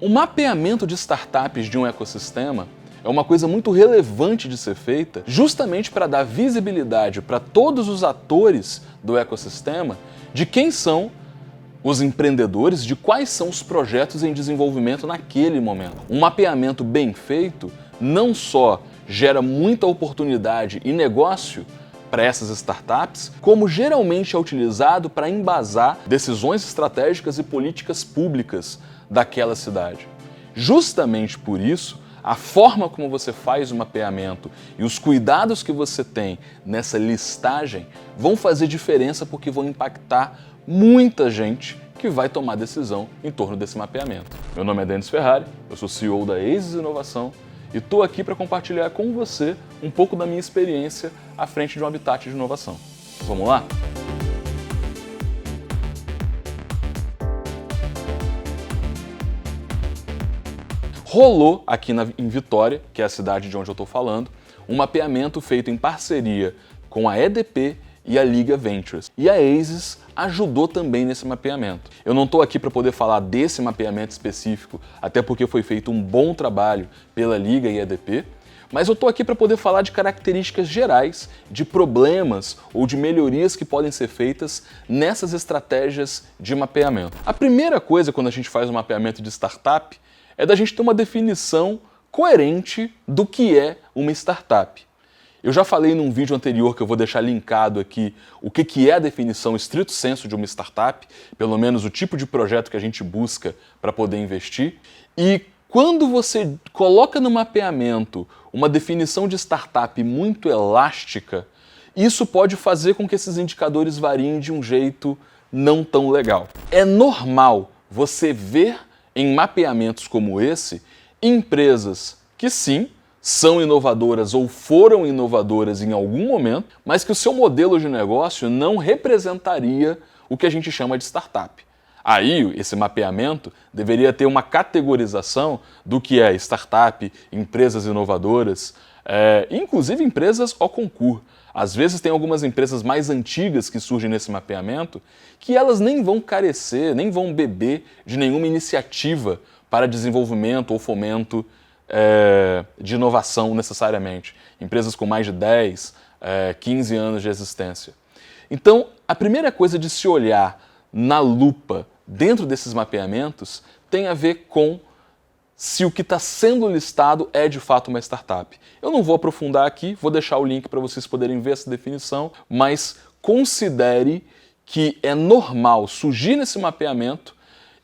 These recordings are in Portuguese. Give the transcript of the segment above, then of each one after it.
O mapeamento de startups de um ecossistema é uma coisa muito relevante de ser feita justamente para dar visibilidade para todos os atores do ecossistema de quem são os empreendedores, de quais são os projetos em desenvolvimento naquele momento. Um mapeamento bem feito não só gera muita oportunidade e negócio para essas startups, como geralmente é utilizado para embasar decisões estratégicas e políticas públicas daquela cidade. Justamente por isso, a forma como você faz o mapeamento e os cuidados que você tem nessa listagem vão fazer diferença porque vão impactar muita gente que vai tomar decisão em torno desse mapeamento. Meu nome é Denis Ferrari, eu sou CEO da Aces Inovação e estou aqui para compartilhar com você um pouco da minha experiência à frente de um habitat de inovação. Vamos lá? Rolou aqui em Vitória, que é a cidade de onde eu estou falando, um mapeamento feito em parceria com a EDP e a Liga Ventures. E a Aces ajudou também nesse mapeamento. Eu não estou aqui para poder falar desse mapeamento específico, até porque foi feito um bom trabalho pela Liga e EDP, mas eu estou aqui para poder falar de características gerais, de problemas ou de melhorias que podem ser feitas nessas estratégias de mapeamento. A primeira coisa quando a gente faz um mapeamento de startup é da gente ter uma definição coerente do que é uma startup. Eu já falei num vídeo anterior que eu vou deixar linkado aqui o que é a definição estrito sensu de uma startup, pelo menos o tipo de projeto que a gente busca para poder investir. E quando você coloca no mapeamento uma definição de startup muito elástica, isso pode fazer com que esses indicadores variem de um jeito não tão legal. É normal você ver em mapeamentos como esse empresas que sim, são inovadoras ou foram inovadoras em algum momento, mas que o seu modelo de negócio não representaria o que a gente chama de startup. Aí, esse mapeamento deveria ter uma categorização do que é startup, empresas inovadoras, inclusive empresas ao concurso. Às vezes tem algumas empresas mais antigas que surgem nesse mapeamento que elas nem vão carecer, nem vão beber de nenhuma iniciativa para desenvolvimento ou fomento de inovação necessariamente. Empresas com mais de 10, 15 anos de existência. Então, a primeira coisa de se olhar na lupa dentro desses mapeamentos tem a ver com se o que está sendo listado é de fato uma startup. Eu não vou aprofundar aqui, vou deixar o link para vocês poderem ver essa definição, mas considere que é normal surgir nesse mapeamento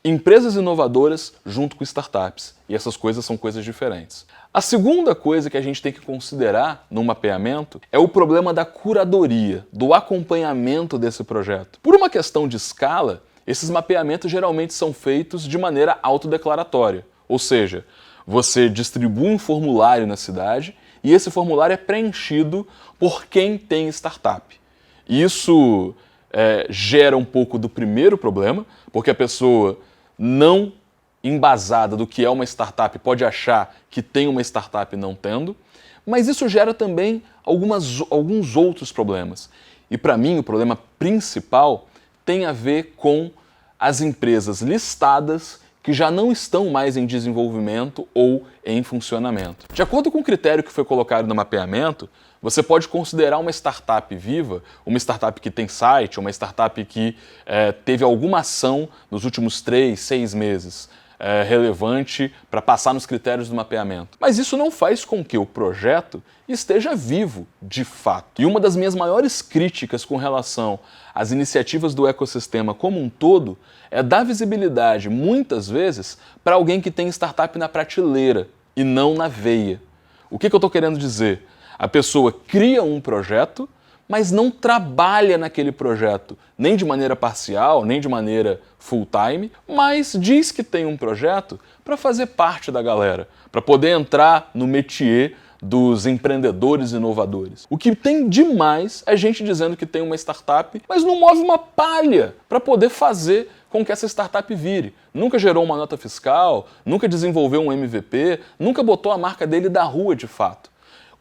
empresas inovadoras junto com startups. E essas coisas são coisas diferentes. A segunda coisa que a gente tem que considerar no mapeamento é o problema da curadoria, do acompanhamento desse projeto. Por uma questão de escala, esses mapeamentos geralmente são feitos de maneira autodeclaratória. Ou seja, você distribui um formulário na cidade e esse formulário é preenchido por quem tem startup. Isso gera um pouco do primeiro problema, porque a pessoa não embasada do que é uma startup pode achar que tem uma startup não tendo, mas isso gera também alguns outros problemas. E para mim o problema principal tem a ver com as empresas listadas que já não estão mais em desenvolvimento ou em funcionamento. De acordo com o critério que foi colocado no mapeamento, você pode considerar uma startup viva, uma startup que tem site, uma startup que teve alguma ação nos últimos 3, 6 meses relevante para passar nos critérios do mapeamento. Mas isso não faz com que o projeto esteja vivo de fato. E uma das minhas maiores críticas com relação às iniciativas do ecossistema como um todo é dar visibilidade, muitas vezes, para alguém que tem startup na prateleira e não na veia. O que eu estou querendo dizer? A pessoa cria um projeto, mas não trabalha naquele projeto, nem de maneira parcial, nem de maneira full-time, mas diz que tem um projeto para fazer parte da galera, para poder entrar no métier dos empreendedores inovadores. O que tem demais é gente dizendo que tem uma startup, mas não move uma palha para poder fazer com que essa startup vire. Nunca gerou uma nota fiscal, nunca desenvolveu um MVP, nunca botou a marca dele da rua de fato.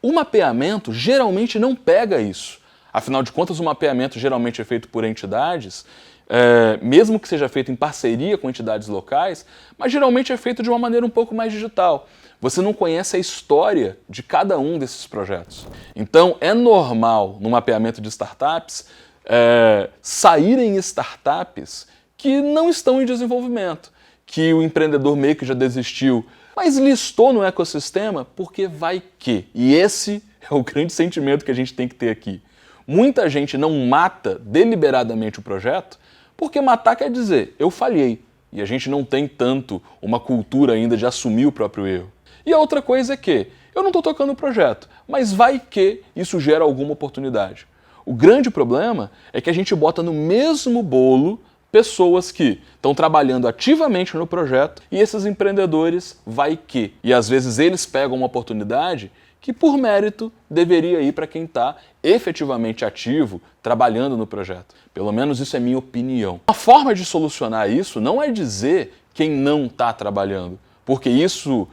O mapeamento geralmente não pega isso. Afinal de contas, o mapeamento geralmente é feito por entidades mesmo que seja feito em parceria com entidades locais, mas geralmente é feito de uma maneira um pouco mais digital. Você não conhece a história de cada um desses projetos. Então é normal, no mapeamento de startups, saírem startups que não estão em desenvolvimento, que o empreendedor meio que já desistiu, mas listou no ecossistema porque vai que. E esse é o grande sentimento que a gente tem que ter aqui. Muita gente não mata deliberadamente o projeto, porque matar quer dizer, eu falhei. E a gente não tem tanto uma cultura ainda de assumir o próprio erro. E a outra coisa é que eu não estou tocando o projeto, mas vai que isso gera alguma oportunidade. O grande problema é que a gente bota no mesmo bolo pessoas que estão trabalhando ativamente no projeto e esses empreendedores vai que. E às vezes eles pegam uma oportunidade que por mérito deveria ir para quem está efetivamente ativo, trabalhando no projeto. Pelo menos isso é minha opinião. A forma de solucionar isso não é dizer quem não está trabalhando, porque isso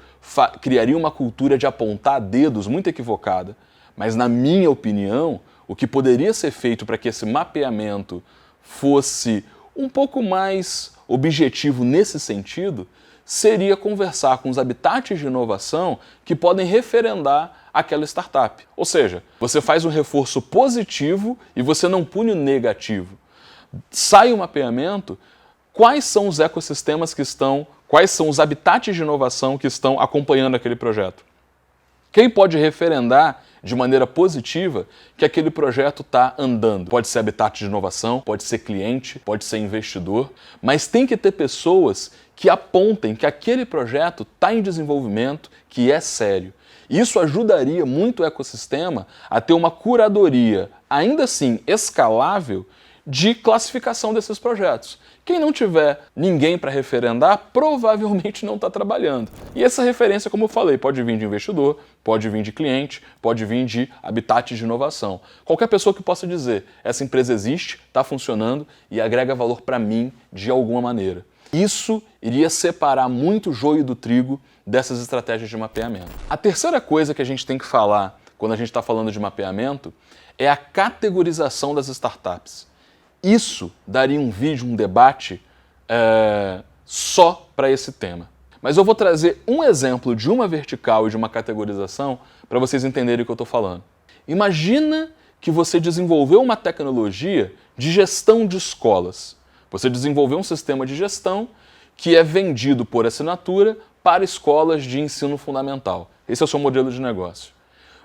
criaria uma cultura de apontar dedos muito equivocada. Mas na minha opinião, o que poderia ser feito para que esse mapeamento fosse um pouco mais objetivo nesse sentido, seria conversar com os habitats de inovação que podem referendar aquela startup. Ou seja, você faz um reforço positivo e você não pune o negativo. Sai o mapeamento, quais são os ecossistemas que estão, quais são os habitats de inovação que estão acompanhando aquele projeto. Quem pode referendar de maneira positiva que aquele projeto está andando? Pode ser habitat de inovação, pode ser cliente, pode ser investidor, mas tem que ter pessoas que apontem que aquele projeto está em desenvolvimento, que é sério. Isso ajudaria muito o ecossistema a ter uma curadoria, ainda assim escalável, de classificação desses projetos. Quem não tiver ninguém para referendar, provavelmente não está trabalhando. E essa referência, como eu falei, pode vir de investidor, pode vir de cliente, pode vir de habitat de inovação. Qualquer pessoa que possa dizer, essa empresa existe, está funcionando e agrega valor para mim de alguma maneira. Isso iria separar muito o joio do trigo dessas estratégias de mapeamento. A terceira coisa que a gente tem que falar quando a gente está falando de mapeamento é a categorização das startups. Isso daria um vídeo, um debate só para esse tema. Mas eu vou trazer um exemplo de uma vertical e de uma categorização para vocês entenderem o que eu estou falando. Imagina que você desenvolveu uma tecnologia de gestão de escolas. Você desenvolveu um sistema de gestão que é vendido por assinatura para escolas de ensino fundamental. Esse é o seu modelo de negócio.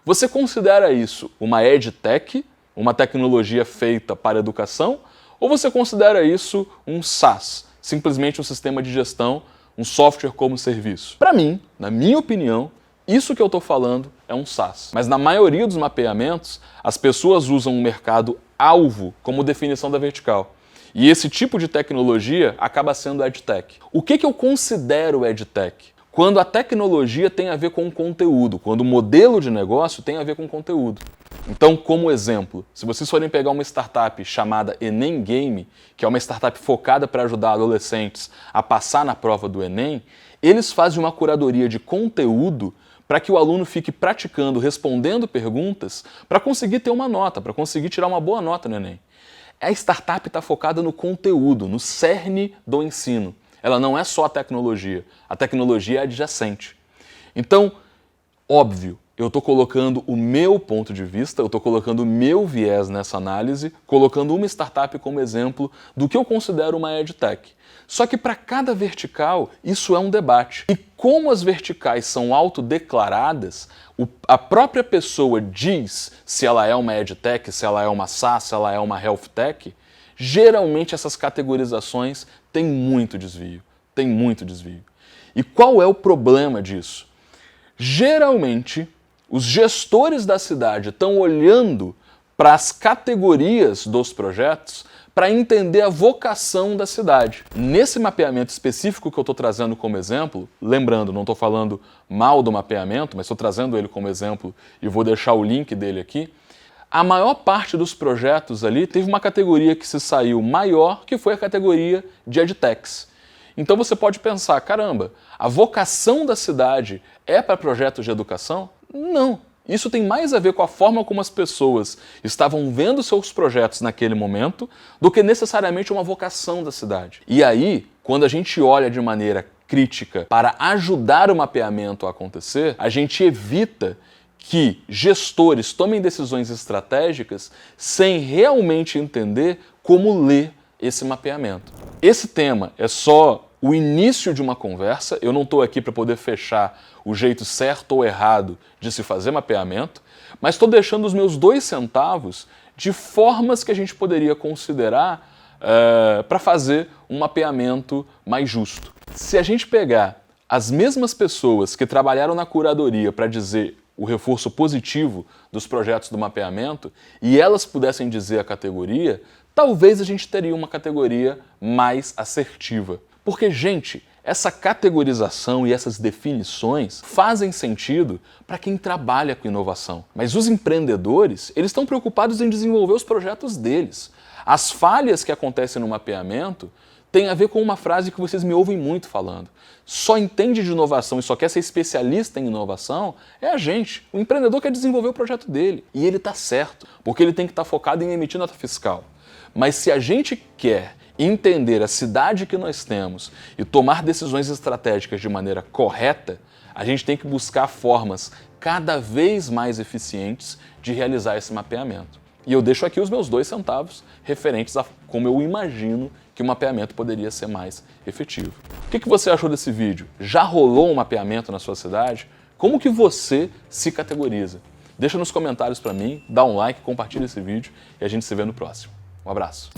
Você considera isso uma EdTech, uma tecnologia feita para educação, ou você considera isso um SaaS, simplesmente um sistema de gestão, um software como serviço? Para mim, na minha opinião, isso que eu estou falando é um SaaS. Mas na maioria dos mapeamentos, as pessoas usam um mercado-alvo como definição da vertical. E esse tipo de tecnologia acaba sendo EdTech. O que eu considero EdTech? Quando a tecnologia tem a ver com o conteúdo, quando o modelo de negócio tem a ver com o conteúdo. Então, como exemplo, se vocês forem pegar uma startup chamada Enem Game, que é uma startup focada para ajudar adolescentes a passar na prova do Enem, eles fazem uma curadoria de conteúdo para que o aluno fique praticando, respondendo perguntas, para conseguir ter uma nota, para conseguir tirar uma boa nota no Enem. A startup está focada no conteúdo, no cerne do ensino. Ela não é só a tecnologia é adjacente. Então, óbvio, eu estou colocando o meu ponto de vista, eu estou colocando o meu viés nessa análise, colocando uma startup como exemplo do que eu considero uma EdTech. Só que para cada vertical, isso é um debate. E como as verticais são autodeclaradas, a própria pessoa diz se ela é uma EdTech, se ela é uma SaaS, se ela é uma HealthTech, geralmente essas categorizações têm muito desvio. E qual é o problema disso? Geralmente, os gestores da cidade estão olhando para as categorias dos projetos para entender a vocação da cidade. Nesse mapeamento específico que eu estou trazendo como exemplo, lembrando, não estou falando mal do mapeamento, mas estou trazendo ele como exemplo e vou deixar o link dele aqui, a maior parte dos projetos ali teve uma categoria que se saiu maior, que foi a categoria de EdTechs. Então você pode pensar, caramba, a vocação da cidade é para projetos de educação? Não, Isso tem mais a ver com a forma como as pessoas estavam vendo seus projetos naquele momento do que necessariamente uma vocação da cidade. E aí, quando a gente olha de maneira crítica para ajudar o mapeamento a acontecer, a gente evita que gestores tomem decisões estratégicas sem realmente entender como ler esse mapeamento. Esse tema é só o início de uma conversa, eu não estou aqui para poder fechar o jeito certo ou errado de se fazer mapeamento, mas estou deixando os meus 2 centavos de formas que a gente poderia considerar para fazer um mapeamento mais justo. Se a gente pegar as mesmas pessoas que trabalharam na curadoria para dizer o reforço positivo dos projetos do mapeamento e elas pudessem dizer a categoria, talvez a gente teria uma categoria mais assertiva. Porque, gente, essa categorização e essas definições fazem sentido para quem trabalha com inovação. Mas os empreendedores, eles estão preocupados em desenvolver os projetos deles. As falhas que acontecem no mapeamento têm a ver com uma frase que vocês me ouvem muito falando. Só entende de inovação e só quer ser especialista em inovação é a gente. O empreendedor quer desenvolver o projeto dele. E ele está certo, porque ele tem que estar focado em emitir nota fiscal. Mas se a gente quer entender a cidade que nós temos e tomar decisões estratégicas de maneira correta, a gente tem que buscar formas cada vez mais eficientes de realizar esse mapeamento. E eu deixo aqui os meus 2 centavos referentes a como eu imagino que o mapeamento poderia ser mais efetivo. O que você achou desse vídeo? Já rolou um mapeamento na sua cidade? Como que você se categoriza? Deixa nos comentários para mim, dá um like, compartilha esse vídeo e a gente se vê no próximo. Um abraço.